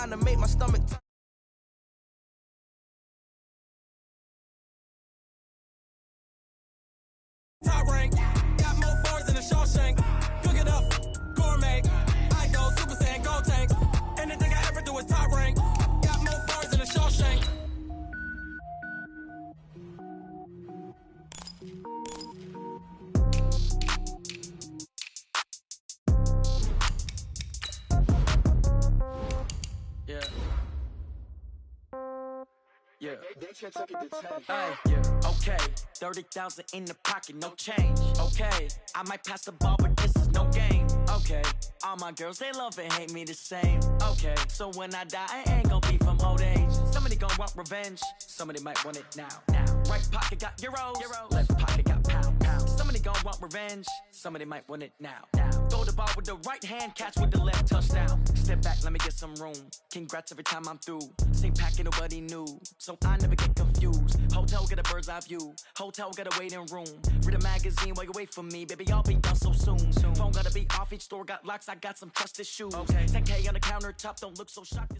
trying to make my stomach. Top rank, got more bars than a Shawshank. Cook it up, gourmet. I go Super Saiyan, gold tank. Anything I ever do is top rank. Got more bars than a Shawshank. Yeah. Yeah. Okay. 30,000 in the pocket, no change. Okay. I might pass the ball, but this is no game. Okay. All my girls, they love and hate me the same. Okay. So when I die, I ain't gonna be from old age. Somebody gonna want revenge. Somebody might want it now. Right pocket got euros. Left pocket got pound. Somebody gonna want revenge. Somebody might want it now. Throw the ball with the right hand, catch with the left, touchdown. Step back, let me get some room. Congrats every time I'm through. Same packet, nobody knew. So I never get confused. Hotel get a bird's eye view. Hotel got a waiting room. Read a magazine while you wait for me. Baby, I'll be done so soon. Phone gotta be off, each store got locks. I got some trusted shoes. 10K on the countertop, don't look so shocked.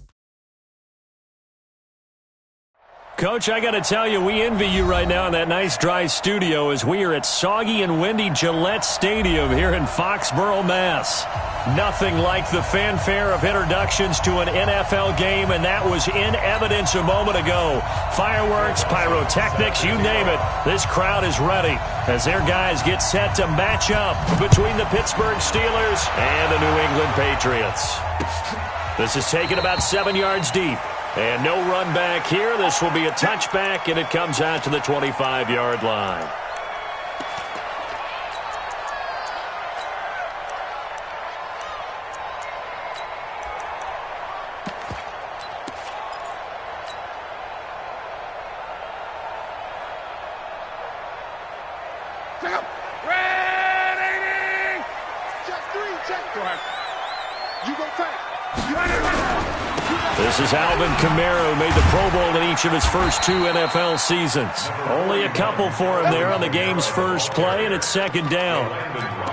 Coach, I got to tell you, we envy you right now in that nice dry studio as we are at soggy and windy Gillette Stadium here in Foxborough, Mass. Nothing like the fanfare of introductions to an NFL game, and that was in evidence a moment ago. Fireworks, pyrotechnics, you name it. This crowd is ready as their guys get set to match up between the Pittsburgh Steelers and the New England Patriots. This is taken about 7 yards deep. And no run back here. This will be a touchback, and it comes out to the 25-yard line. Ready! Check three, check. Go ahead. You go take. This is Alvin Kamara, who made the Pro Bowl in each of his first 2 NFL seasons. Only a couple for him there on the game's first play, and it's second down.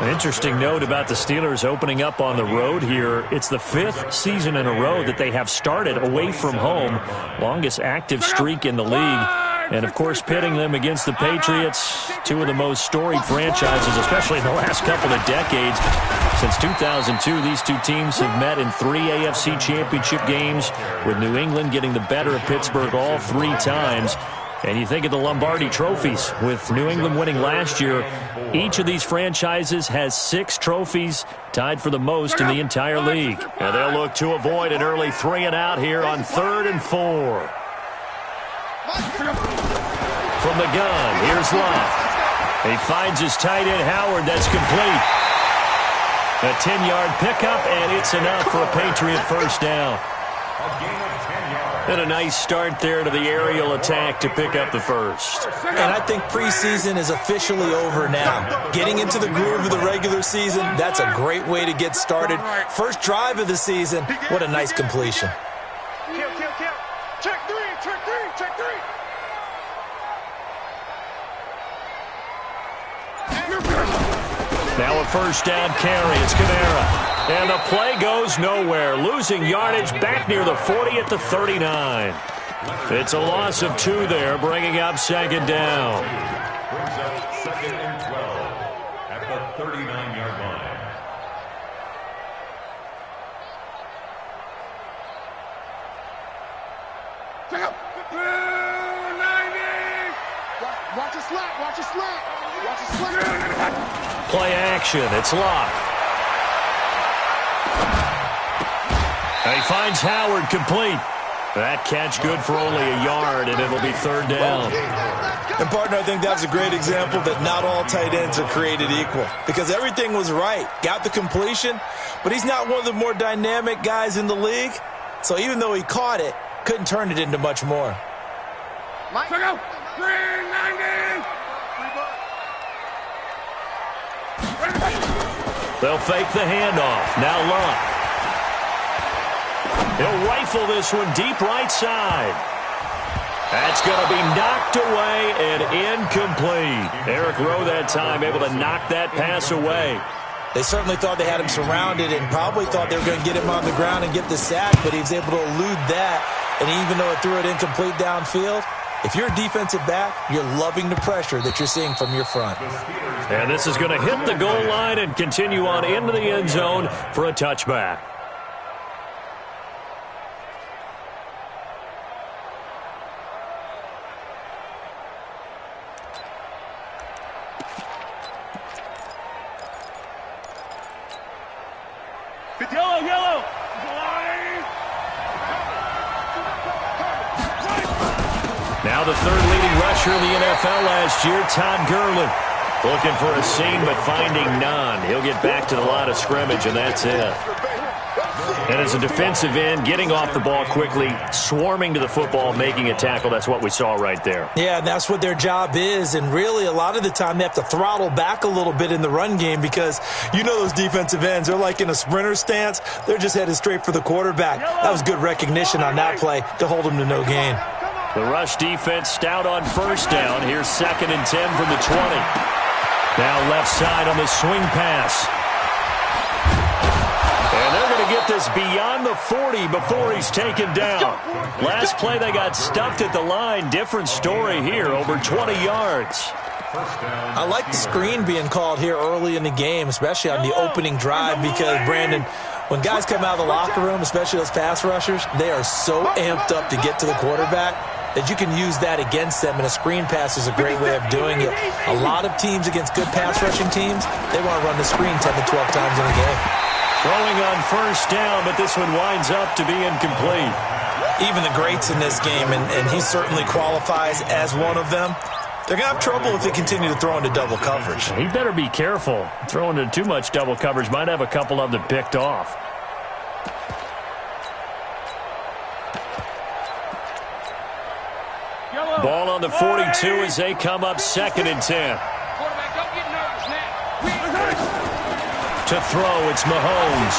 An interesting note about the Steelers opening up on the road here. It's the 5th season in a row that they have started away from home. Longest active streak in the league. And, of course, pitting them against the Patriots, 2 of the most storied franchises, especially in the last couple of decades. Since 2002, these 2 teams have met in 3 AFC championship games, with New England getting the better of Pittsburgh all 3 times. And you think of the Lombardi trophies, with New England winning last year. Each of these franchises has 6 trophies, tied for the most in the entire league. And they'll look to avoid an early 3-and-out here on 3rd and 4. From the gun, here's Love. He finds his tight end, Howard. That's complete. A 10-yard pickup, and it's enough for a Patriot first down. And a nice start there to the aerial attack to pick up the first. And I think preseason is officially over now. Getting into the groove of the regular season, that's a great way to get started. First drive of the season, what a nice completion. Kill. Check three. Now a first down carry. It's Kamara. And the play goes nowhere. Losing yardage back near the 40 at the 39. It's a loss of 2 there, bringing up second down. Brings up 2nd and 12 at the 39-yard line. Check up. 90. Watch your slant. Play action. It's locked. He finds Howard complete. That catch good for only a yard, and it'll be 3rd down. And, partner, I think that's a great example that not all tight ends are created equal. Because everything was right. Got the completion, but he's not one of the more dynamic guys in the league. So even though he caught it, couldn't turn it into much more. Mike, check out. 390. They'll fake the handoff. Now Luck. He'll rifle this one deep right side. That's going to be knocked away and incomplete. Eric Rowe that time able to knock that pass away. They certainly thought they had him surrounded and probably thought they were going to get him on the ground and get the sack, but he was able to elude that. And even though it threw it incomplete downfield, if you're a defensive back, you're loving the pressure that you're seeing from your front. And this is going to hit the goal line and continue on into the end zone for a touchback. Yellow. Now the third leading rusher in the NFL last year, Todd Gurley. Looking for a seam, but finding none. He'll get back to the line of scrimmage, and that's it. And as a defensive end, getting off the ball quickly, swarming to the football, making a tackle, that's what we saw right there. Yeah, and that's what their job is. And really, a lot of the time, they have to throttle back a little bit in the run game because you know those defensive ends, they're like in a sprinter stance. They're just headed straight for the quarterback. That was good recognition on that play to hold them to no gain. The rush defense stout on first down. Here's 2nd and 10 from the 20. Now left side on the swing pass. And they're going to get this beyond the 40 before he's taken down. Last play they got stuffed at the line. Different story here, over 20 yards. I like the screen being called here early in the game, especially on the opening drive because, Brandon, when guys come out of the locker room, especially those pass rushers, they are so amped up to get to the quarterback that you can use that against them, and a screen pass is a great way of doing it. A lot of teams against good pass rushing teams, they want to run the screen 10 to 12 times in a game. Throwing on first down, but this one winds up to be incomplete. Even the greats in this game, and he certainly qualifies as one of them, they're going to have trouble if they continue to throw into double coverage. He better be careful. Throwing into too much double coverage might have a couple of them picked off. Ball on the 42 as they come up 2nd and 10. To throw, it's Mahomes.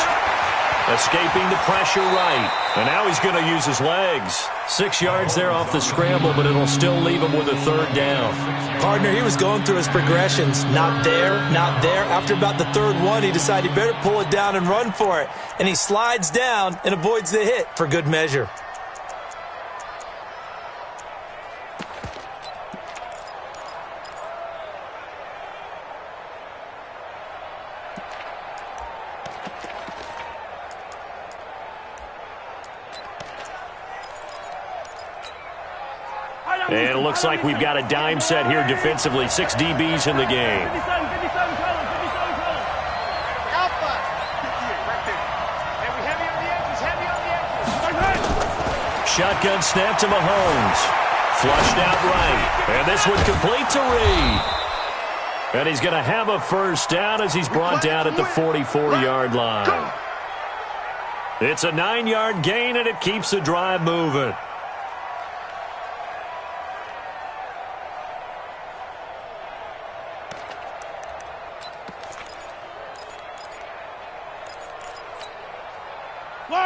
Escaping the pressure right. And now he's going to use his legs. 6 yards there off the scramble, but it'll still leave him with a 3rd down. Partner, he was going through his progressions. Not there, not there. After about the 3rd one, he decided he better pull it down and run for it. And he slides down and avoids the hit for good measure. And it looks like we've got a dime set here defensively. 6 DBs in the game. Shotgun snap to Mahomes. Flushed out right. And this one complete to Reed. And he's going to have a first down as he's brought down at the 44-yard line. It's a 9-yard gain, and it keeps the drive moving.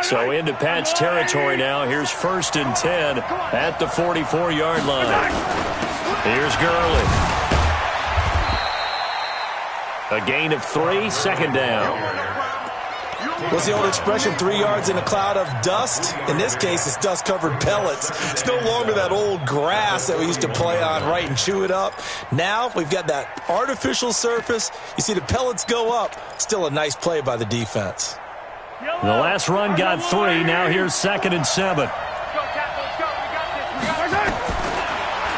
So into Pat's territory now. Here's 1st and 10 at the 44-yard line. Here's Gurley. A gain of 3, 2nd down. What's the old expression, 3 yards in a cloud of dust? In this case, it's dust-covered pellets. It's no longer that old grass that we used to play on, right, and chew it up. Now we've got that artificial surface. You see the pellets go up. Still a nice play by the defense. The last run got 3. Now here's 2nd and 7.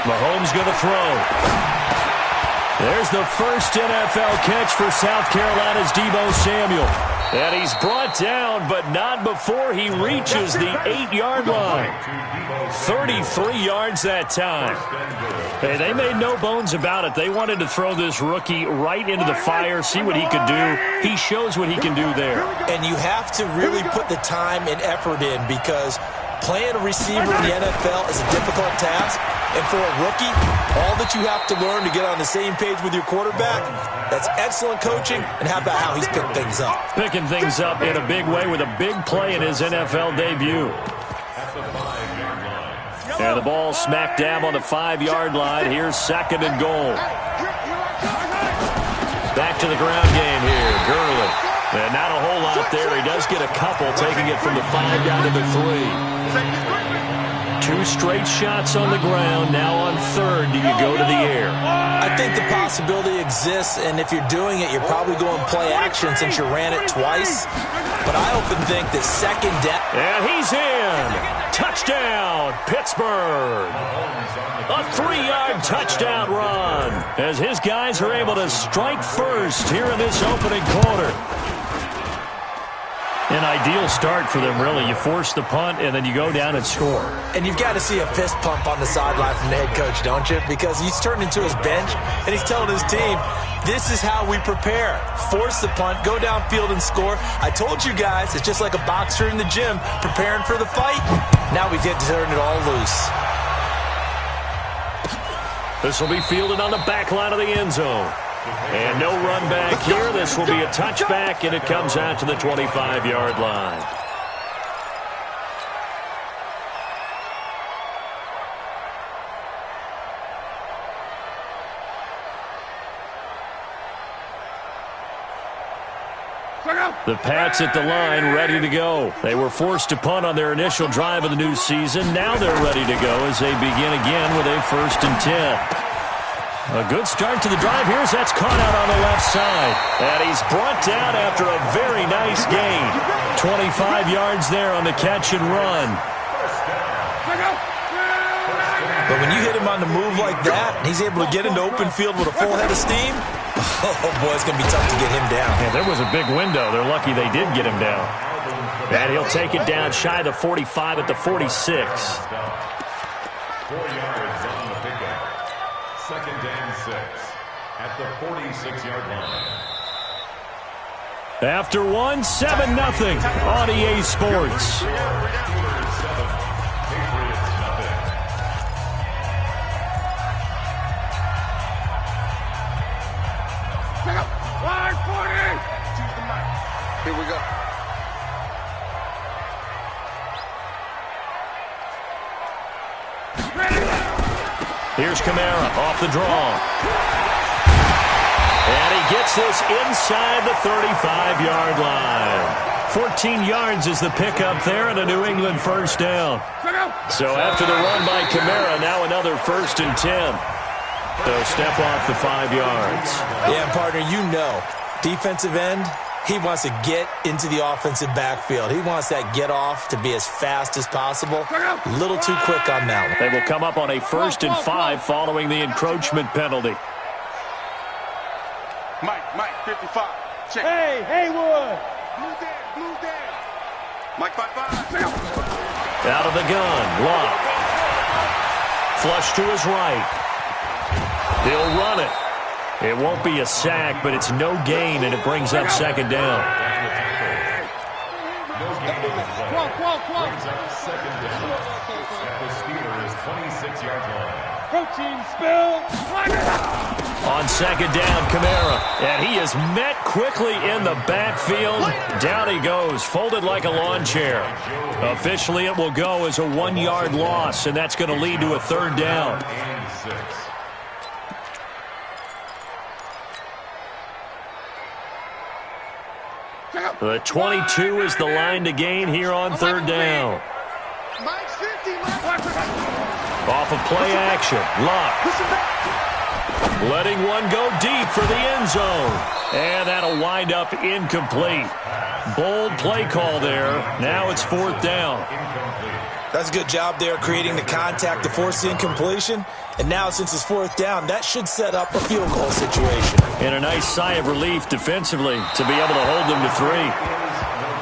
Mahomes going to throw. There's the first NFL catch for South Carolina's Deebo Samuel. And he's brought down, but not before he reaches the 8-yard line. 33 yards that time. Hey, they made no bones about it. They wanted to throw this rookie right into the fire, see what he could do. He shows what he can do there. And you have to really put the time and effort in because playing a receiver in the NFL is a difficult task. And for a rookie, all that you have to learn to get on the same page with your quarterback, that's excellent coaching. And how about how he's picked things up? Picking things up in a big way with a big play in his NFL debut. And the ball smack dab on the 5-yard line. Here's 2nd and goal. Back to the ground game here. Gurley. And not a whole lot there. He does get a couple, taking it from the 5 down to the 3. 2 straight shots on the ground. Now on 3rd, do you go to the air? I think the possibility exists, and if you're doing it, you're probably going play action since you ran it twice. But I often think that 2nd down. And he's in. Touchdown, Pittsburgh. A 3-yard touchdown run as his guys are able to strike first here in this opening quarter. An ideal start for them, really. You force the punt, and then you go down and score. And you've got to see a fist pump on the sideline from the head coach, don't you? Because he's turned into his bench, and he's telling his team, this is how we prepare. Force the punt, go downfield and score. I told you guys, it's just like a boxer in the gym preparing for the fight. Now we get to turn it all loose. This will be fielded on the back line of the end zone. And no run back here. This will be a touchback, and it comes out to the 25-yard line. The Pats at the line, ready to go. They were forced to punt on their initial drive of the new season. Now they're ready to go as they begin again with a 1st and 10. A good start to the drive. Here's that's caught out on the left side. And he's brought down after a very nice gain. 25 yards there on the catch and run. But when you hit him on the move like that, and he's able to get into open field with a full head of steam, oh boy, it's going to be tough to get him down. Yeah, there was a big window. They're lucky they did get him down. And he'll take it down shy of the 45 at the 46. 4 yards on the pickup. 2nd and 6 at the 46-yard line. After 1, 7-0 on EA Sports. Here we go. Here's Kamara off the draw. And he gets this inside the 35-yard line. 14 yards is the pickup there and a New England 1st down. So after the run by Kamara, now another 1st and 10. So step off the 5 yards. Yeah, partner, you know, defensive end, he wants to get into the offensive backfield. He wants that get off to be as fast as possible. A little too quick on that one. They will come up on a 1st and 5 following the encroachment penalty. Mike, 55. Check. Hey, Haywood. Blue dead. Mike, 5-5. Out of the gun, Locke. Flush to his right. He'll run it. It won't be a sack, but it's no gain, and it brings up 2nd down. Brings up 2nd down at the Steelers' 26-yard line. Protein spill. On 2nd down, Kamara. And he is met quickly in the backfield. Down he goes, folded like a lawn chair. Officially, it will go as a 1-yard loss, and that's going to lead to a 3rd down. And 6. The 22 is the line to gain here on 3rd down. Mike's 50. Off of play action, Locke. Letting one go deep for the end zone. And that'll wind up incomplete. Bold play call there. Now it's 4th down. That's a good job there creating the contact to force the incompletion. And now since it's 4th down, that should set up a field goal situation. And a nice sigh of relief defensively to be able to hold them to 3.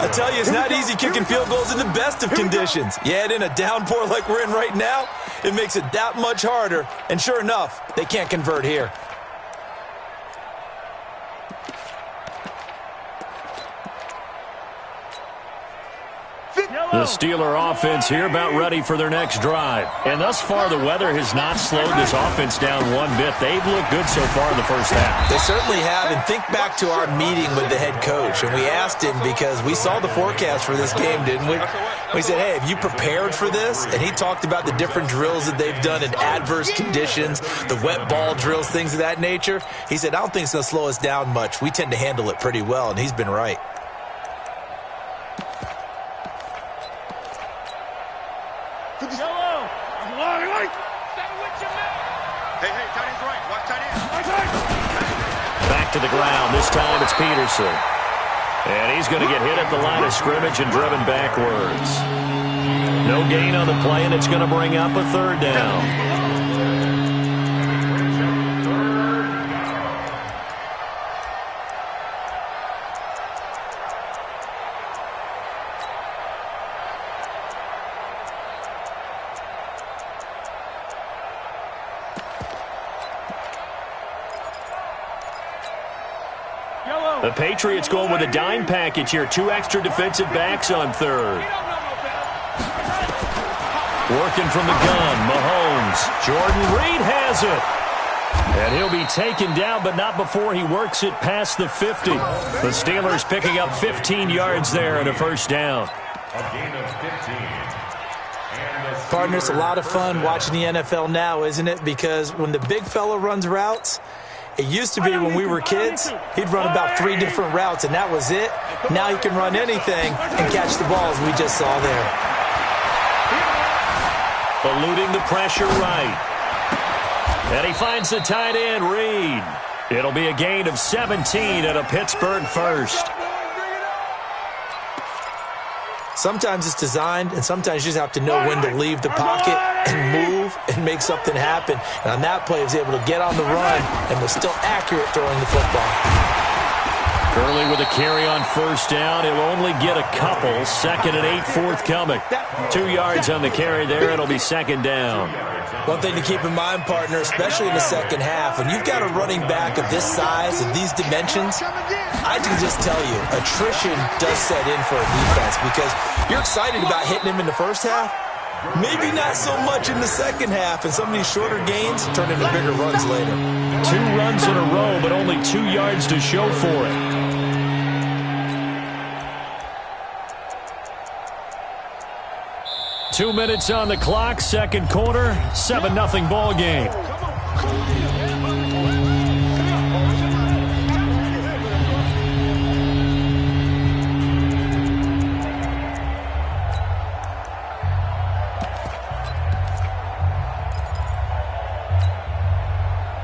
I tell you, it's not easy kicking field goals in the best of conditions. You add in a downpour like we're in right now, it makes it that much harder. And sure enough, they can't convert here. The Steeler offense here about ready for their next drive. And thus far, the weather has not slowed this offense down one bit. They've looked good so far in the first half. They certainly have. And think back to our meeting with the head coach. And we asked him because we saw the forecast for this game, didn't we? We said, hey, have you prepared for this? And he talked about the different drills that they've done in adverse conditions, the wet ball drills, things of that nature. He said, I don't think it's going to slow us down much. We tend to handle it pretty well, and he's been right. Back to the ground. This time it's Peterson. And he's going to get hit at the line of scrimmage and driven backwards. No gain on the play, and it's going to bring up a third down. The Patriots going with a dime package here. 2 extra defensive backs on third. Working from the gun, Mahomes. Jordan Reed has it. And he'll be taken down, but not before he works it past the 50. The Steelers picking up 15 yards there and a first down. A gain of 15. Partner, it's a lot of fun watching the NFL now, isn't it? Because when the big fella runs routes, it used to be when we were kids, he'd run about 3 different routes, and that was it. Now he can run anything and catch the balls we just saw there. Eluding the pressure right. And he finds the tight end, Reed. It'll be a gain of 17 and a Pittsburgh first. Sometimes it's designed, and sometimes you just have to know when to leave the pocket and move and make something happen. And on that play, he was able to get on the run and was still accurate throwing the football. Gurley with a carry on first down. He'll only get a couple. 2nd and 8 forthcoming. 2 yards on the carry there. It'll be 2nd down. One thing to keep in mind, partner, especially in the second half, when you've got a running back of this size and these dimensions, I can just tell you, attrition does set in for a defense because you're excited about hitting him in the first half. Maybe not so much in the second half, and some of these shorter gains turn into bigger runs later. 2 runs in a row, but only 2 yards to show for it. Two minutes on the clock, second quarter, 7-0 ball game.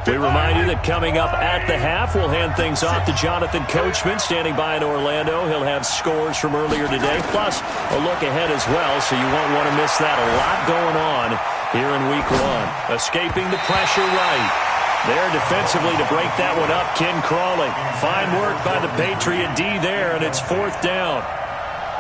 We remind you that coming up at the half, we'll hand things off to Jonathan Coachman, standing by in Orlando. He'll have scores from earlier today, plus a look ahead as well, so you won't want to miss that. A lot going on here in Week 1. Escaping the pressure right. There defensively to break that one up, Ken Crawley. Fine work by the Patriot D there, and it's 4th down.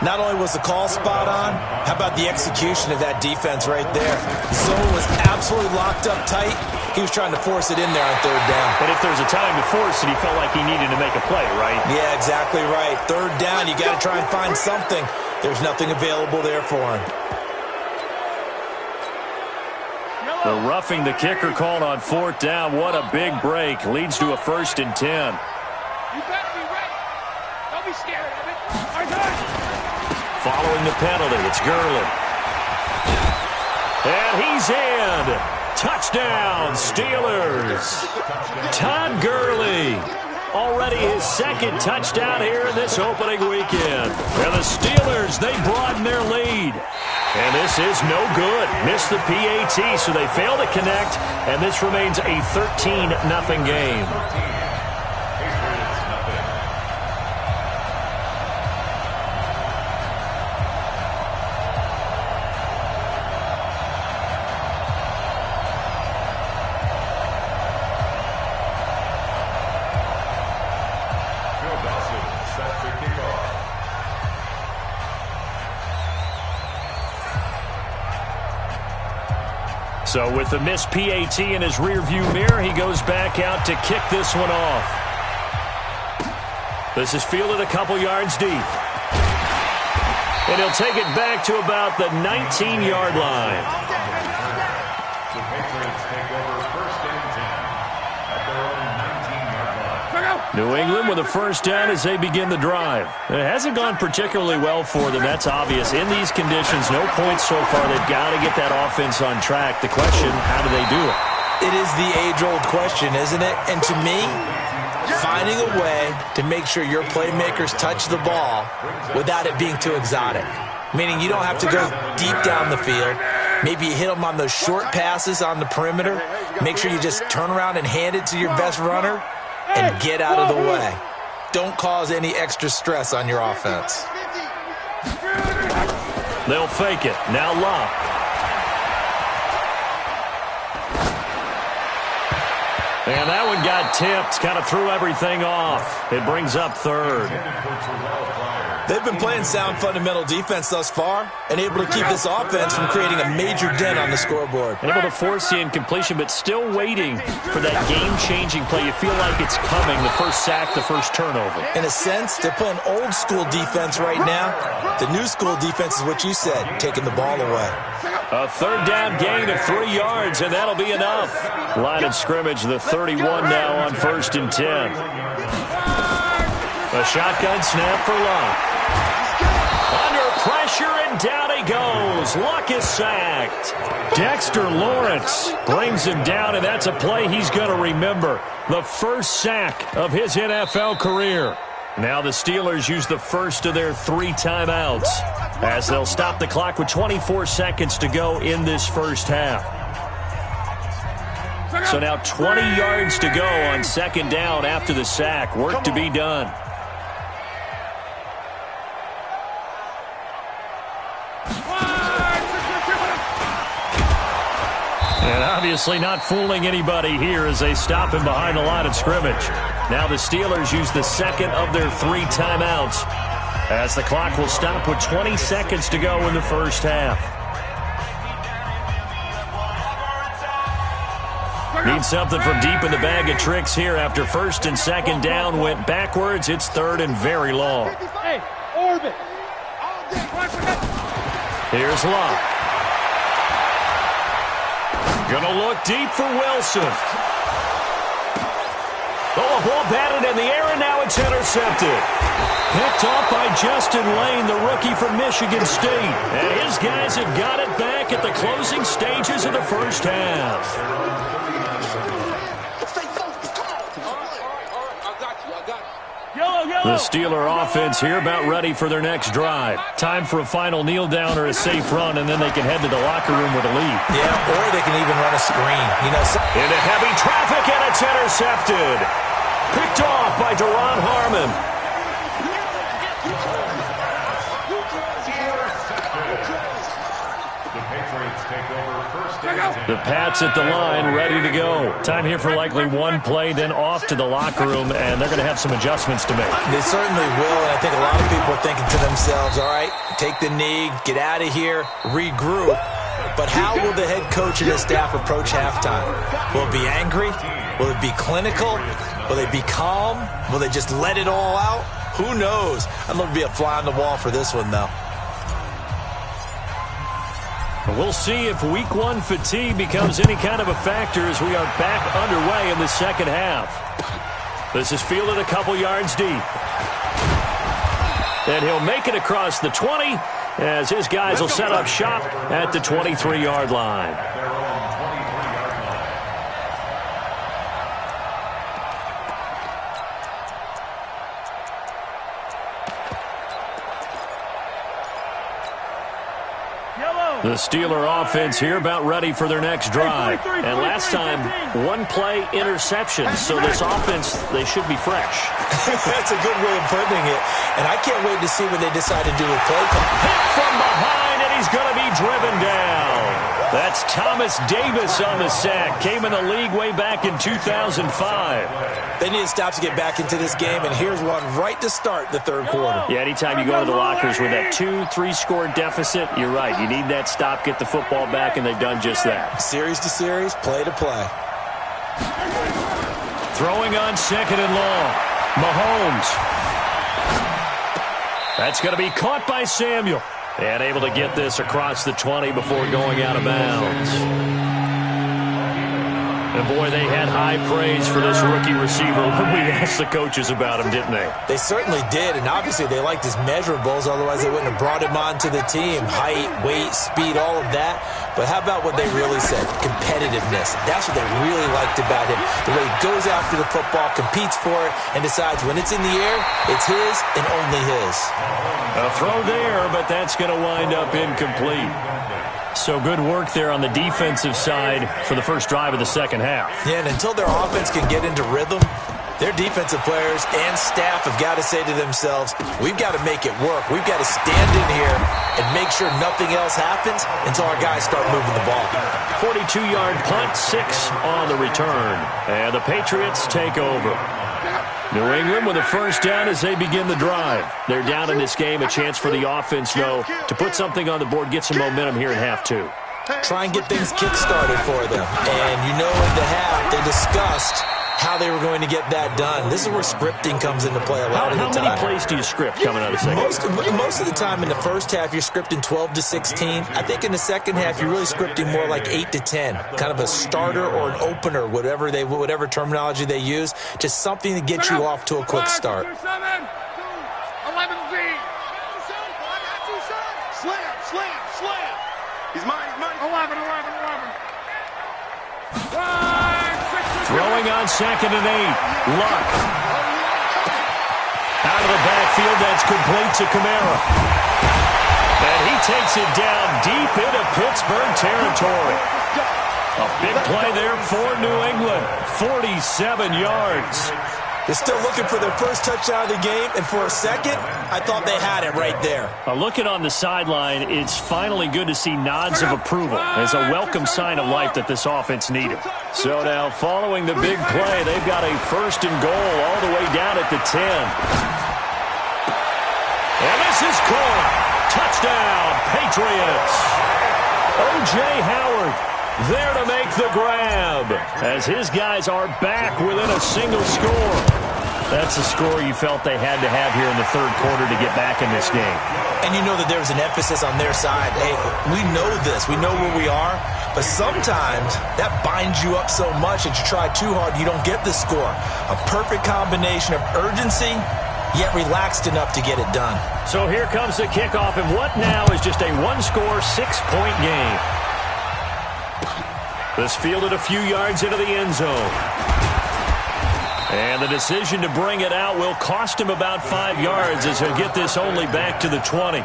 Not only was the call spot on, how about the execution of that defense right there? The zone was absolutely locked up tight. He was trying to force it in there on 3rd down. But if there's a time to force it, he felt like he needed to make a play, right? Yeah, exactly right. 3rd down, you got to try and find something. There's nothing available there for him. The roughing the kicker called on 4th down. What a big break. Leads to a 1st and 10. You better be ready. Don't be scared of it. Following the penalty, it's Gurley. And he's in. Touchdown, Steelers. Todd Gurley. Already his 2nd touchdown here in this opening weekend. And the Steelers, they broaden their lead. And this is no good. Missed the PAT, so they fail to connect. And this remains a 13-0 game. So with the missed PAT in his rearview mirror, he goes back out to kick this one off. This is fielded a couple yards deep. And he'll take it back to about the 19-yard line. The Patriots take over 1st and 10 at their own 19-yard line. New England with a first down as they begin the drive. It hasn't gone particularly well for them. That's obvious. In these conditions, no points so far. They've got to get that offense on track. The question, how do they do it? It is the age-old question, isn't it? And to me, finding a way to make sure your playmakers touch the ball without it being too exotic. Meaning you don't have to go deep down the field. Maybe you hit them on those short passes on the perimeter. Make sure you just turn around and hand it to your best runner and get out of the way. Don't cause any extra stress on your offense. They'll fake it. Now Locke. And that one got tipped. Kind of threw everything off. It brings up 3rd. They've been playing sound fundamental defense thus far and able to keep this offense from creating a major dent on the scoreboard. Able to force the incompletion, but still waiting for that game-changing play. You feel like it's coming, the first sack, the first turnover. In a sense, they're playing old-school defense right now. The new-school defense is what you said, taking the ball away. A 3rd down gain of 3 yards, and that'll be enough. Line of scrimmage, the 31 now on 1st and 10. A shotgun snap for Locke. Under pressure, and down he goes. Luck is sacked. Dexter Lawrence brings him down, and that's a play he's going to remember. The first sack of his NFL career. Now the Steelers use the first of their 3 timeouts as they'll stop the clock with 24 seconds to go in this first half. So now 20 yards to go on 2nd down after the sack. Work to be done. And obviously not fooling anybody here as they stop him behind the line of scrimmage. Now the Steelers use the 2nd of their 3 timeouts as the clock will stop with 20 seconds to go in the first half. Need something from deep in the bag of tricks here after 1st and 2nd down went backwards. It's 3rd and very long. Hey, orbit. Here's Locke. Gonna look deep for Wilson. Oh, a ball batted in the air, and now it's intercepted. Picked off by Justin Lane, the rookie from Michigan State. And his guys have got it back at the closing stages of the first half. The Steeler offense here about ready for their next drive. Time for a final kneel down or a safe run, and then they can head to the locker room with a lead. Yeah, or they can even run a screen. Into heavy traffic, and it's intercepted. Picked off by Deron Harmon. The Pats at the line, ready to go. Time here for likely one play, then off to the locker room, and they're going to have some adjustments to make. They certainly will, and I think a lot of people are thinking to themselves, all right, take the knee, get out of here, regroup. But how will the head coach and his staff approach halftime? Will it be angry? Will it be clinical? Will they be calm? Will they just let it all out? Who knows? I'd love to be a fly on the wall for this one, though. We'll see if week 1 fatigue becomes any kind of a factor as we are back underway in the second half. This is fielded a couple yards deep. And he'll make it across the 20 as his guys will set up shop at the 23-yard line. The Steeler offense here about ready for their next drive. And last time, one play interception. So this offense, they should be fresh. That's a good way of putting it. And I can't wait to see what they decide to do with play call. Hit from behind, and he's going to be driven down. That's Thomas Davis on the sack. Came in the league way back in 2005. They need to stop to get back into this game, and here's one right to start the third quarter. Yeah, anytime you go to the lockers with that 2-3 score deficit, you're right. You need that stop, get the football back, and they've done just that. Series to series, play to play. Throwing on 2nd and long. Mahomes. That's going to be caught by Samuel. And able to get this across the 20 before going out of bounds. And, boy, they had high praise for this rookie receiver when we asked the coaches about him, didn't they? They certainly did, and obviously they liked his measurables. Otherwise, they wouldn't have brought him onto the team. Height, weight, speed, all of that. But how about what they really said? Competitiveness. That's what they really liked about him. The way he goes after the football, competes for it, and decides when it's in the air, it's his and only his. A throw there, but that's going to wind up incomplete. So good work there on the defensive side for the first drive of the second half. Yeah, and until their offense can get into rhythm, their defensive players and staff have got to say to themselves, we've got to make it work. We've got to stand in here and make sure nothing else happens until our guys start moving the ball. 42-yard punt, 6 on the return. And the Patriots take over. New England with a first down as they begin the drive. They're down in this game. A chance for the offense, though, to put something on the board, get some momentum here in half 2. Try and get things kick-started for them. And you know in the half they discussed how they were going to get that done. This is where scripting comes into play a lot of the time. How many plays do you script coming out of the second? Most of the time in the first half, you're scripting 12 to 16. I think in the second half, you're really scripting more like 8 to 10. Kind of a starter or an opener, whatever terminology they use. Just something to get you off to a quick start. 11Z. Slam. He's mine. 11. Throwing on 2nd and 8. Luck. Out of the backfield, that's complete to Kamara. And he takes it down deep into Pittsburgh territory. A big play there for New England. 47 yards. They're still looking for their first touchdown of the game, and for a second, I thought they had it right there. Looking on the sideline, it's finally good to see nods of approval as a welcome sign of life that this offense needed. So now, following the big play, they've got a 1st and goal all the way down at the 10. And this is caught. Touchdown, Patriots. O.J. Howard there to make the grab as his guys are back within a single score. That's a score you felt they had to have here in the third quarter to get back in this game. And you know that there was an emphasis on their side. Hey, we know this. We know where we are. But sometimes that binds you up so much that you try too hard, you don't get the score. A perfect combination of urgency, yet relaxed enough to get it done. So here comes the kickoff, and what now is just a one-score, 6-point game. This fielded a few yards into the end zone. And the decision to bring it out will cost him about 5 yards as he'll get this only back to the 20.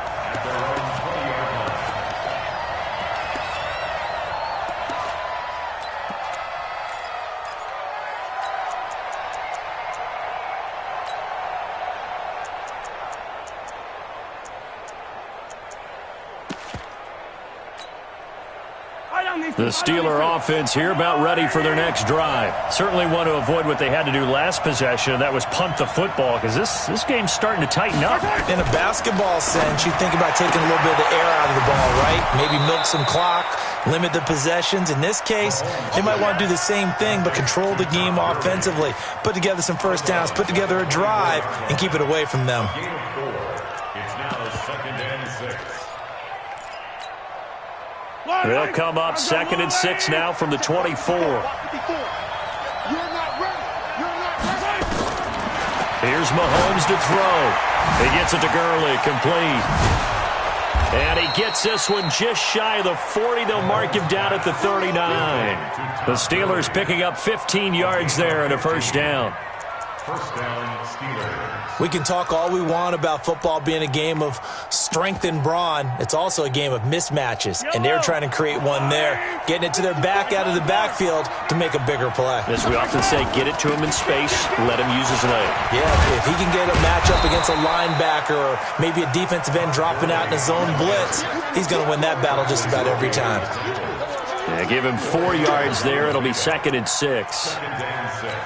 The Steeler offense here about ready for their next drive. Certainly want to avoid what they had to do last possession, and that was punt the football, because this game's starting to tighten up. In a basketball sense, you think about taking a little bit of the air out of the ball, right? Maybe milk some clock, limit the possessions. In this case, they might want to do the same thing, but control the game offensively. Put together some first downs, put together a drive, and keep it away from them. It's now 2nd and 6. They'll come up 2nd and 6 now from the 24. Here's Mahomes to throw. He gets it to Gurley, complete. And he gets this one just shy of the 40. They'll mark him down at the 39. The Steelers picking up 15 yards there and a first down. First down, Steelers. We can talk all we want about football being a game of strength and brawn. It's also a game of mismatches, and they're trying to create one there, getting it to their back out of the backfield to make a bigger play. As we often say, get it to him in space, let him use his leg. Yeah, if he can get a matchup against a linebacker or maybe a defensive end dropping out in a zone blitz, he's going to win that battle just about every time. Yeah, give him 4 yards there. It'll be 2nd and 6. 2nd and 6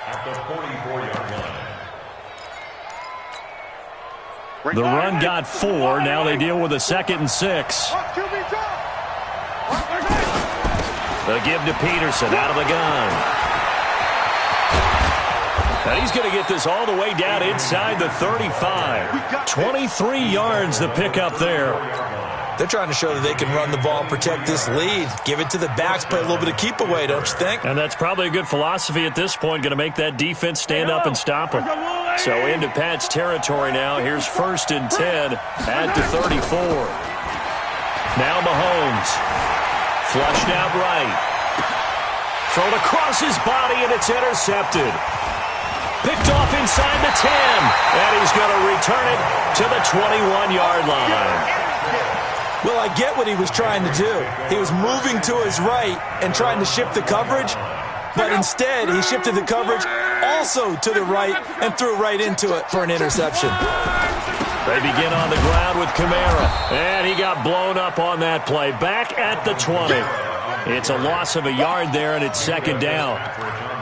at the 44-yard line. The run got 4. Now they deal with a 2nd and 6. The give to Peterson out of the gun. And he's going to get this all the way down inside the 35. 23 yards the pickup there. They're trying to show that they can run the ball and protect this lead. Give it to the backs, play a little bit of keep away, don't you think? And that's probably a good philosophy at this point, going to make that defense stand up and stop them. So into Pat's territory now. Here's 1st and 10 at the 34. Now Mahomes. Flushed out right. Thrown across his body, and it's intercepted. Picked off inside the 10. And he's going to return it to the 21-yard line. Well, I get what he was trying to do. He was moving to his right and trying to shift the coverage, but instead he shifted the coverage also to the right and threw right into it for an interception. They begin on the ground with Kamara, and he got blown up on that play. Back at the 20. It's a loss of a yard there, and it's 2nd down.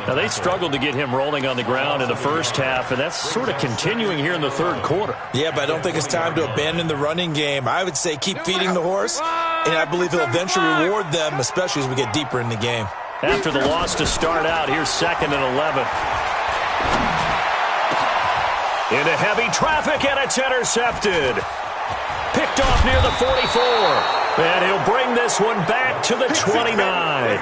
Now, they struggled to get him rolling on the ground in the first half, and that's sort of continuing here in the 3rd quarter. Yeah, but I don't think it's time to abandon the running game. I would say keep feeding the horse, and I believe he'll eventually reward them, especially as we get deeper in the game. After the loss to start out, here's 2nd and 11. Into heavy traffic, and it's intercepted. Picked off near the 44. And he'll bring this one back to the 29.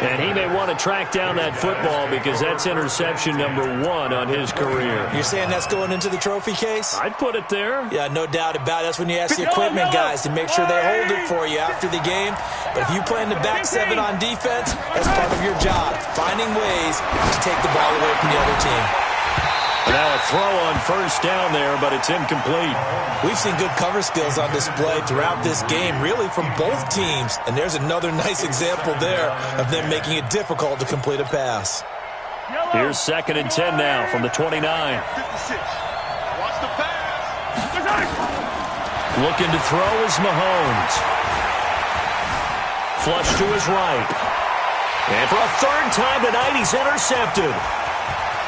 And he may want to track down that football because that's interception number 1 on his career. You're saying that's going into the trophy case? I'd put it there. Yeah, no doubt about it. That's when you ask the equipment guys to make sure they hold it for you after the game. But if you play in the back 7 on defense, that's part of your job, finding ways to take the ball away from the other team. Now a throw on 1st down there, but it's incomplete. We've seen good cover skills on display throughout this game, really from both teams. And there's another nice example there of them making it difficult to complete a pass. Here's 2nd and 10 now from the 29. 56. Watch the pass. Looking to throw is Mahomes. Flush to his right. And for a 3rd time tonight, he's intercepted.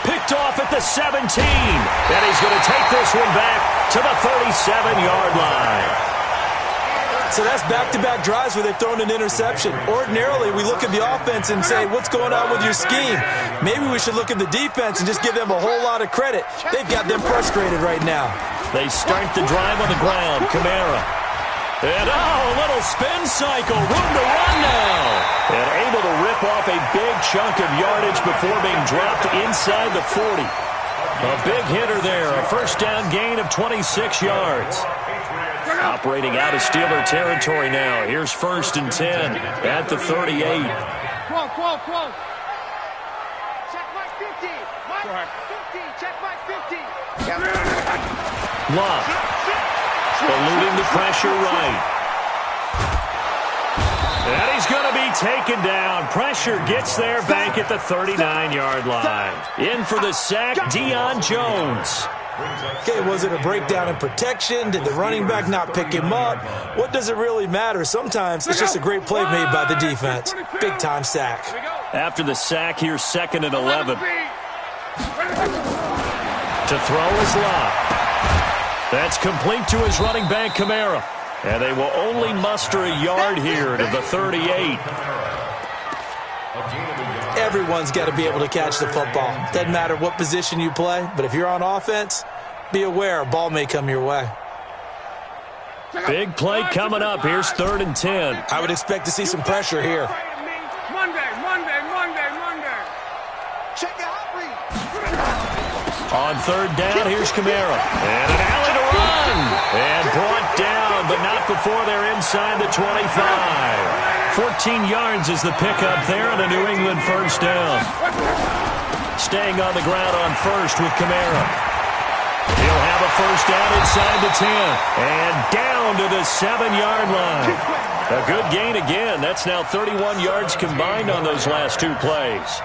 Picked off at the 17. And he's going to take this one back to the 37-yard line. So that's back-to-back drives where they've thrown an interception. Ordinarily, we look at the offense and say, what's going on with your scheme? Maybe we should look at the defense and just give them a whole lot of credit. They've got them frustrated right now. They start the drive on the ground. Kamara. And, a little spin cycle. Room to run now. And able to rip off a big chunk of yardage before being dropped inside the 40. A big hitter there. A 1st down gain of 26 yards. Operating out of Steeler territory now. Here's 1st and 10 at the 38. Quote. Check my 50. My 50. Check my 50. Love. Eluding the pressure right. And he's going to be taken down. Pressure gets there back at the 39-yard line. In for the sack, Deion Jones. Okay, was it a breakdown in protection? Did the running back not pick him up? What does it really matter? Sometimes it's just a great play made by the defense. Big-time sack. After the sack, here's 2nd and 11. To throw is Love. That's complete to his running back, Kamara. And they will only muster a yard here to the 38. Everyone's got to be able to catch the football. Doesn't matter what position you play, but if you're on offense, be aware a ball may come your way. Big play coming up. Here's 3rd and 10. I would expect to see some pressure here. Monday. Check out read. On 3rd down, here's Kamara. And an alley to run. And brought down, but not before they're inside the 25. 14 yards is the pickup there and a New England 1st down. Staying on the ground on 1st with Kamara. He'll have a 1st down inside the 10. And down to the 7-yard line. A good gain again. That's now 31 yards combined on those last 2 plays.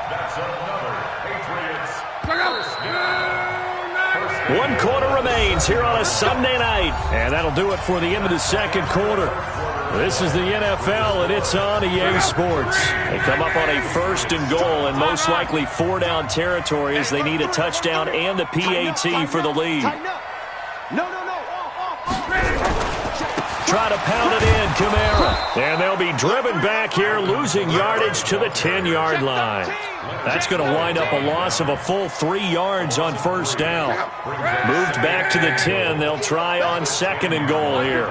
One quarter remains here on a Sunday night. And that'll do it for the end of the 2nd quarter. This is the NFL, and it's on EA Sports. They come up on a 1st and goal, and most likely 4-down territory as they need a touchdown and the PAT for the lead. try to pound it in, Kamara. And they'll be driven back here, losing yardage to the 10-yard line. That's going to wind up a loss of a full 3 yards on first down. Moved back to the 10. They'll try on 2nd and goal here.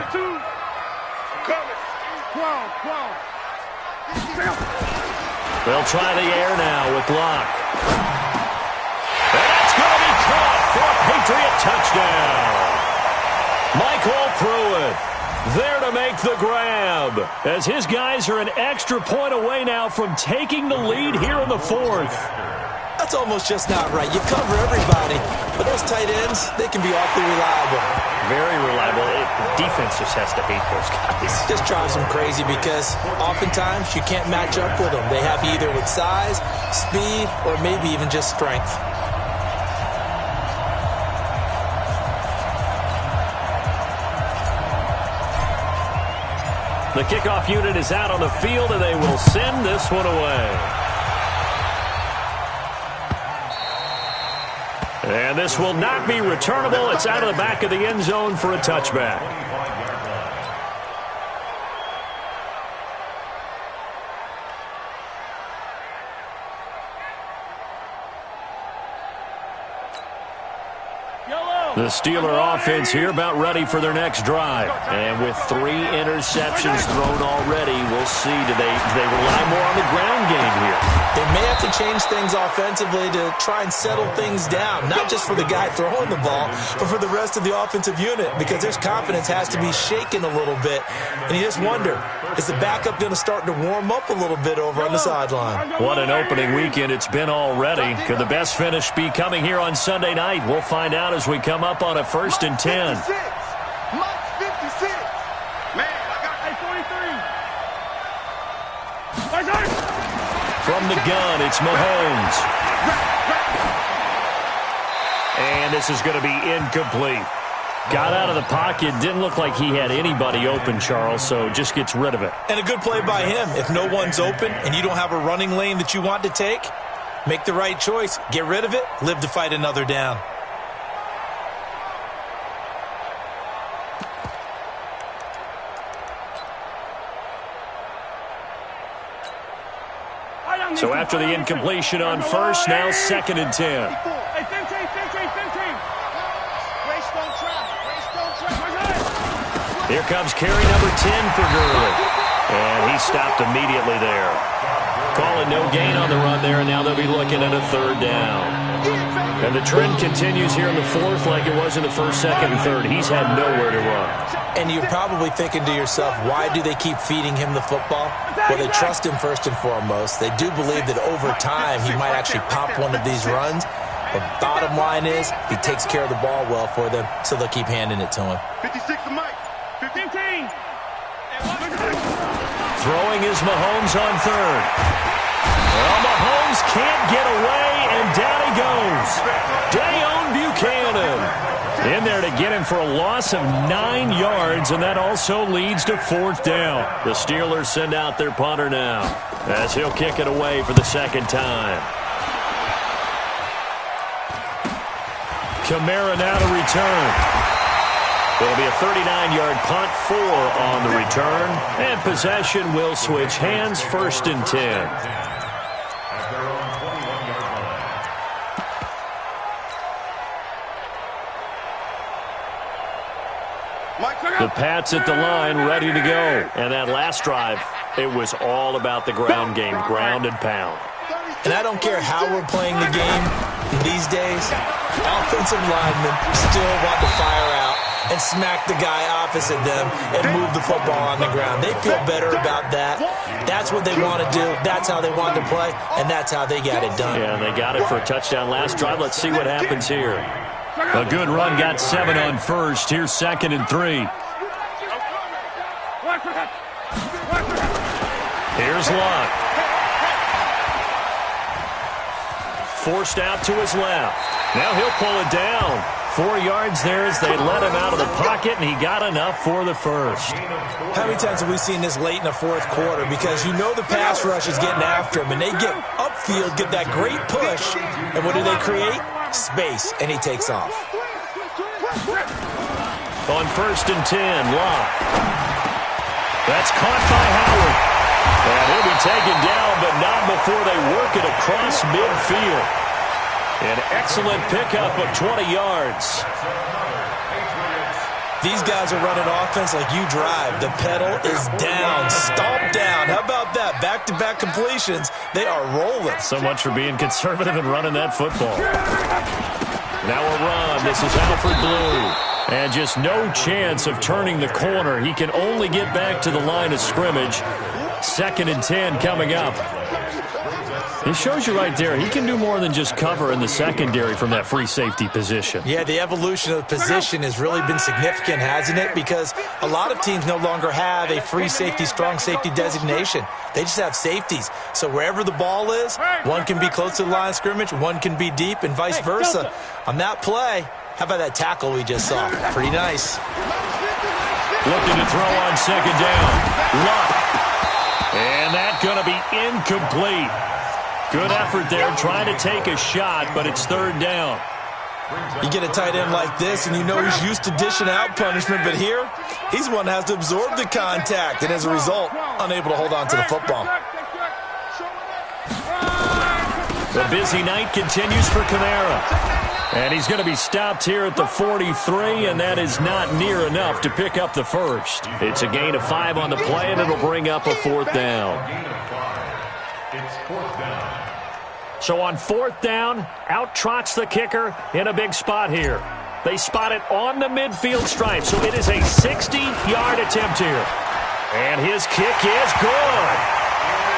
They'll try the air now with Locke. And that's going to be caught for a Patriot touchdown. Michael Pruitt there to make the grab, as his guys are an extra point away now from taking the lead here in the 4th. That's almost just not right. You cover everybody, but those tight ends, they can be awfully reliable. Very reliable. Defense just has to hate those guys. Just drives them crazy because oftentimes you can't match up with them. They have either with size, speed, or maybe even just strength. The kickoff unit is out on the field, and they will send this one away. And this will not be returnable. It's out of the back of the end zone for a touchback. The Steeler offense here about ready for their next drive. And with 3 interceptions thrown already, we'll see. Do they rely more on the ground game here? They may have to change things offensively to try and settle things down, not just for the guy throwing the ball, but for the rest of the offensive unit, because their confidence has to be shaken a little bit. And you just wonder, is the backup going to start to warm up a little bit over on the sideline? What an opening weekend it's been already. Could the best finish be coming here on Sunday night? We'll find out as we come up on a 1st and 10. Mike 56. Man, I got 43. From the gun, it's Mahomes. And this is going to be incomplete. Got out of the pocket. Didn't look like he had anybody open, Charles, so just gets rid of it. And a good play by him. If no one's open and you don't have a running lane that you want to take, make the right choice. Get rid of it. Live to fight another down. So after the incompletion on 1st, now 2nd and 10. Here comes carry number 10 for Gurley. And he stopped immediately there. Calling no gain on the run there, and now they'll be looking at a 3rd down. And the trend continues here in the 4th like it was in the 1st, 2nd, and 3rd. He's had nowhere to run. And you're probably thinking to yourself, why do they keep feeding him the football? Well, they trust him first and foremost. They do believe that over time he might actually pop one of these runs. But bottom line is, he takes care of the ball well for them, so they'll keep handing it to him. 56 to Mike. 15. Throwing is Mahomes on 3rd. Well, Mahomes can't get away, and down he goes. Dayon Buchanan in there to get him for a loss of 9 yards, and that also leads to 4th down. The Steelers send out their punter now, as he'll kick it away for the 2nd time. Kamara now to return. It'll be a 39-yard punt, 4 on the return, and possession will switch hands, 1st and 10. The Pats at the line, ready to go. And that last drive, it was all about the ground game, ground and pound. And I don't care how we're playing the game these days, offensive linemen still want to fire out and smack the guy opposite them and move the football on the ground. They feel better about that. That's what they want to do. That's how they want to play, and that's how they got it done. Yeah, they got it for a touchdown last drive. Let's see what happens here. A good run, got 7 on 1st. Here's 2nd and 3. Here's Locke. Forced out to his left. Now he'll pull it down. 4 yards there as they let him out of the pocket, and he got enough for the 1st. How many times have we seen this late in the 4th quarter? Because you know the pass rush is getting after him, and they get upfield, get that great push, and what do they create? Space, and he takes off. On 1st and 10, Locke. That's caught by Howard. And he'll be taken down, but not before they work it across midfield. An excellent pickup of 20 yards. These guys are running offense like you drive. The pedal is down, stomp down. How about that? Back-to-back completions. They are rolling. So much for being conservative and running that football. Now a run. This is Alfred Blue. And just no chance of turning the corner. He can only get back to the line of scrimmage. 2nd and 10 coming up. It shows you right there, he can do more than just cover in the secondary from that free safety position. Yeah, the evolution of the position has really been significant, hasn't it? Because a lot of teams no longer have a free safety, strong safety designation. They just have safeties. So wherever the ball is, one can be close to the line of scrimmage, one can be deep, and vice versa. On that play, how about that tackle we just saw? Pretty nice. Looking to throw on 2nd down. Luck. And that's going to be incomplete. Good effort there, trying to take a shot, but it's 3rd down. You get a tight end like this, and you know he's used to dishing out punishment, but here, he's the one that has to absorb the contact, and as a result, unable to hold on to the football. The busy night continues for Kamara. And he's going to be stopped here at the 43, and that is not near enough to pick up the first. It's a gain of 5 on the play, and it'll bring up a 4th down. It's 4th down. So on 4th down, out trots the kicker in a big spot here. They spot it on the midfield stripe, so it is a 60-yard attempt here. And his kick is good.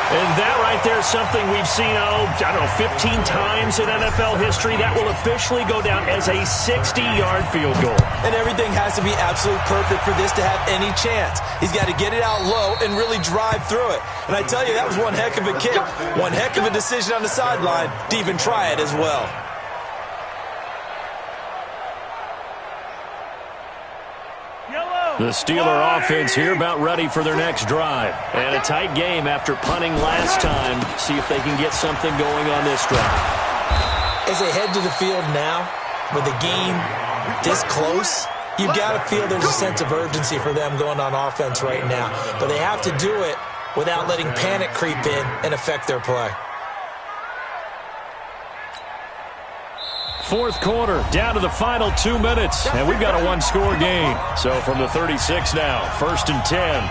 And that right there is something we've seen, 15 times in NFL history. That will officially go down as a 60-yard field goal. And everything has to be absolutely perfect for this to have any chance. He's got to get it out low and really drive through it. And I tell you, that was one heck of a kick. One heck of a decision on the sideline to even try it as well. The Steeler offense here about ready for their next drive. And a tight game after punting last time. See if they can get something going on this drive. As they head to the field now, with the game this close, you've got to feel there's a sense of urgency for them going on offense right now. But they have to do it without letting panic creep in and affect their play. 4th quarter, down to the final 2 minutes, and we've got a 1-score game. So from the 36 now, 1st and 10.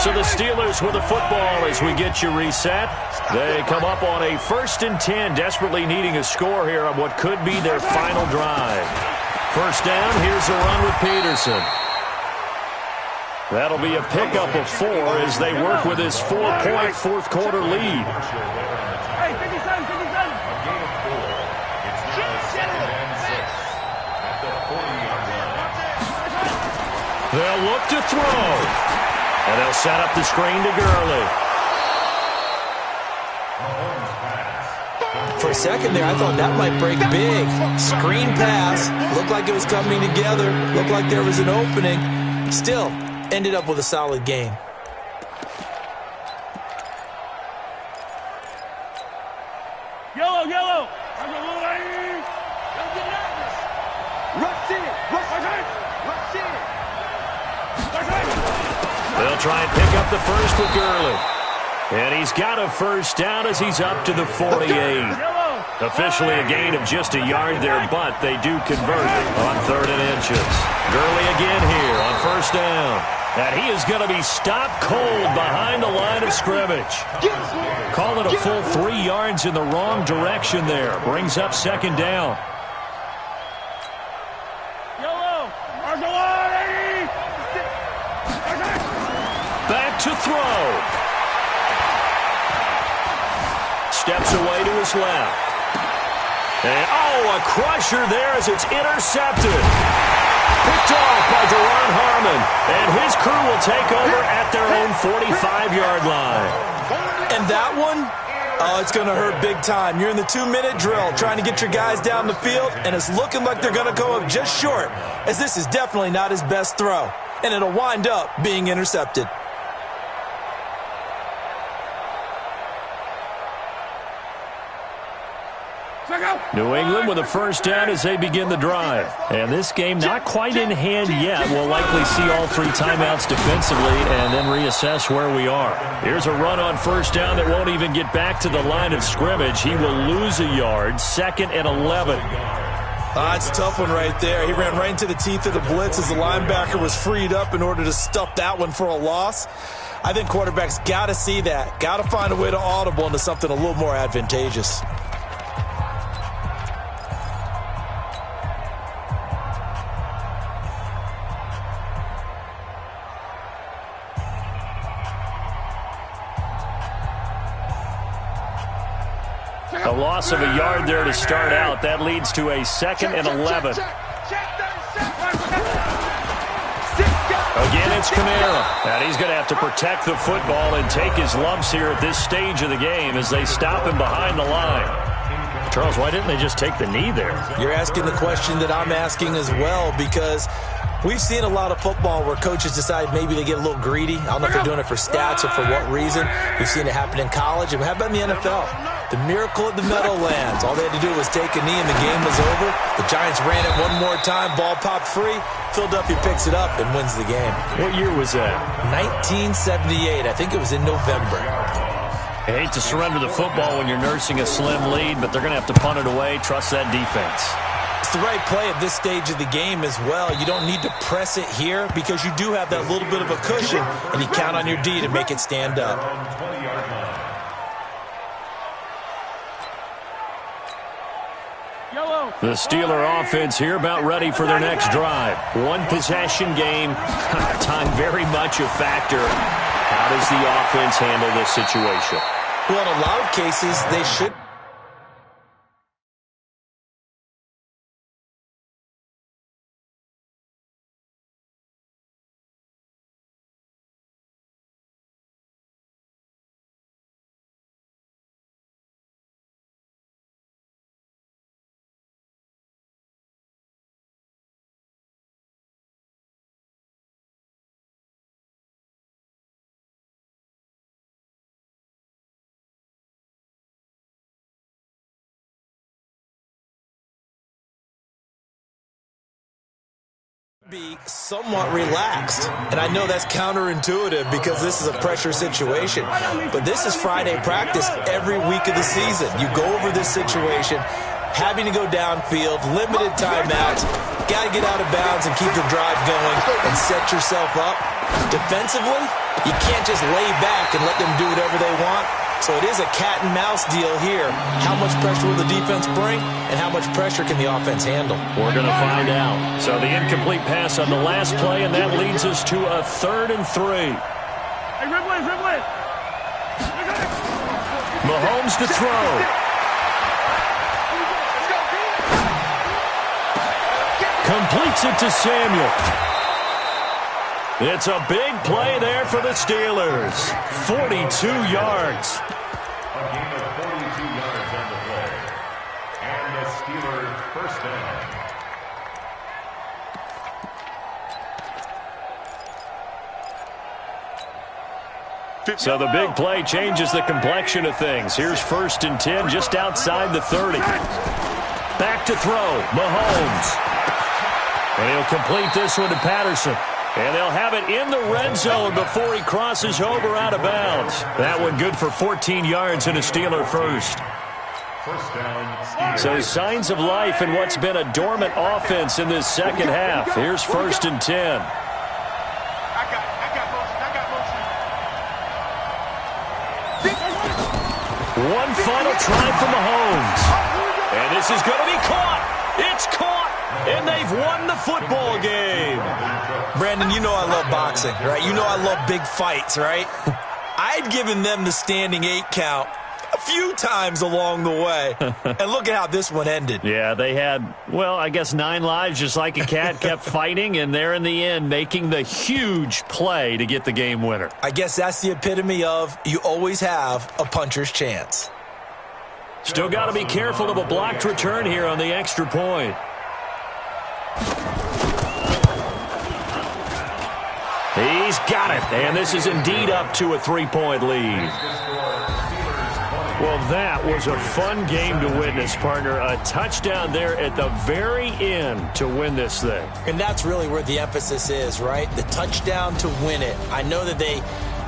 So the Steelers with the football as we get you reset. They come up on a 1st and 10, desperately needing a score here on what could be their final drive. 1st down, here's a run with Peterson. That'll be a pickup of 4 as they work with this 4-point 4th quarter lead. They'll look to throw. And they'll set up the screen to Gurley. For a second there, I thought that might break big. Screen pass. Looked like it was coming together. Looked like there was an opening. Still, ended up with a solid game. Yellow. Rush in. They'll try and pick up the first with Gurley. And he's got a 1st down as he's up to the 48. Officially a gain of just a yard there, but they do convert on 3rd and inches. Gurley again here on 1st down. And he is going to be stopped cold behind the line of scrimmage. Call it a full 3 yards in the wrong direction there. Brings up 2nd down. Back to throw. Steps away to his left. And, a crusher there as it's intercepted. Picked off by Duron Harmon. And his crew will take over at their own 45-yard line. And that one, it's going to hurt big time. You're in the 2-minute drill trying to get your guys down the field, and it's looking like they're going to go up just short, as this is definitely not his best throw. And it'll wind up being intercepted. Check out. New England with a first down as they begin the drive. And this game not quite in hand yet. We'll likely see all 3 timeouts defensively and then reassess where we are. Here's a run on first down that won't even get back to the line of scrimmage. He will lose a yard, 2nd and 11. It's a tough one right there. He ran right into the teeth of the blitz as the linebacker was freed up in order to stuff that one for a loss. I think quarterbacks got to see that. Got to find a way to audible into something a little more advantageous. A loss of a yard there to start out. That leads to a 2nd and 11. Again, it's Kamara. And he's going to have to protect the football and take his lumps here at this stage of the game as they stop him behind the line. Charles, why didn't they just take the knee there? You're asking the question that I'm asking as well, because we've seen a lot of football where coaches decide maybe they get a little greedy. I don't know if they're doing it for stats or for what reason. We've seen it happen in college, and how about in the NFL? The miracle at the Meadowlands. All they had to do was take a knee and the game was over. The Giants ran it one more time. Ball popped free. Philadelphia picks it up and wins the game. What year was that? 1978. I think it was in November. I hate to surrender the football when you're nursing a slim lead, but they're going to have to punt it away. Trust that defense. It's the right play at this stage of the game as well. You don't need to press it here because you do have that little bit of a cushion, and you count on your D to make it stand up. The Steeler offense here about ready for their next drive. One possession game. Time very much a factor. How does the offense handle this situation? Well, in a lot of cases, they should. Be somewhat relaxed, and I know that's counterintuitive because this is a pressure situation, but this is Friday practice every week of the season. You go over this situation, having to go downfield, limited timeouts, got to get out of bounds and keep the drive going and set yourself up. Defensively, you can't just lay back and let them do whatever they want. So it is a cat and mouse deal here. How much pressure will the defense bring, and how much pressure can the offense handle? We're going to find out. So the incomplete pass on the last play, and that leads us to a 3rd and 3. Hey, Ridley. Mahomes to throw. Completes it to Samuel. It's a big play there for the Steelers. 42 yards. A gain of 42 yards on the play. And the Steelers first down. So the big play changes the complexion of things. Here's 1st and 10 just outside the 30. Back to throw. Mahomes. And he'll complete this one to Patterson. And they'll have it in the red zone before he crosses over out of bounds. That one good for 14 yards and a Steeler first. First down. So signs of life in what's been a dormant offense in this second half. Here's 1st and 10. One final try for Mahomes. And this is going to be caught. It's caught. And they've won the football game. Brandon, you know I love boxing, right? You know I love big fights, right? I'd given them the standing 8 count a few times along the way. And look at how this one ended. Yeah, they had, well, I guess 9 lives just like a cat, kept fighting, and they're in the end making the huge play to get the game winner. I guess that's the epitome of you always have a puncher's chance. Still got to be careful of a blocked return here on the extra point. He's got it, and this is indeed up to a 3-point lead. Well, that was a fun game to witness, partner. A touchdown there at the very end to win this thing. And that's really where the emphasis is, right? The touchdown to win it. I know that they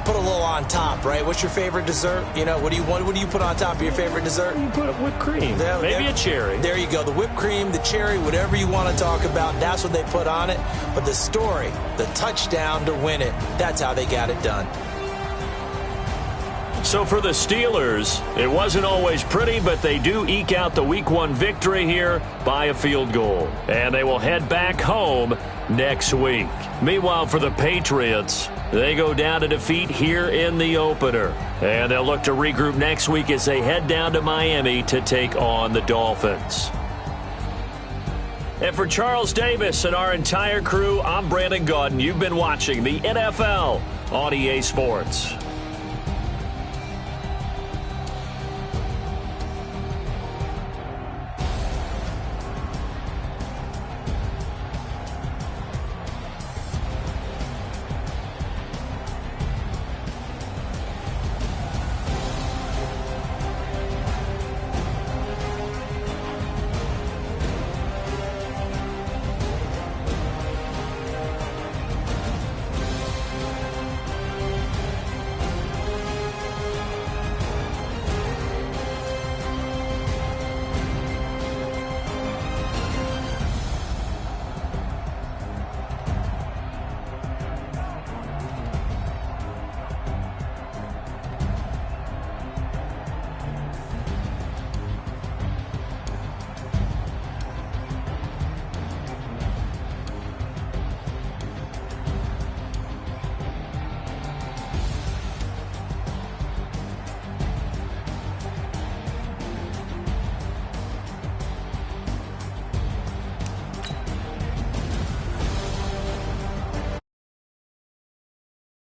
put a little on top, right? What's your favorite dessert? You know, what do you put on top of your favorite dessert? You put whipped cream. Maybe a cherry. There you go. The whipped cream, the cherry, whatever you want to talk about, that's what they put on it. But the story, the touchdown to win it, that's how they got it done. So for the Steelers, it wasn't always pretty, but they do eke out the Week 1 victory here by a field goal. And they will head back home next week. Meanwhile, for the Patriots, they go down to defeat here in the opener. And they'll look to regroup next week as they head down to Miami to take on the Dolphins. And for Charles Davis and our entire crew, I'm Brandon Gaudin. You've been watching the NFL on EA Sports.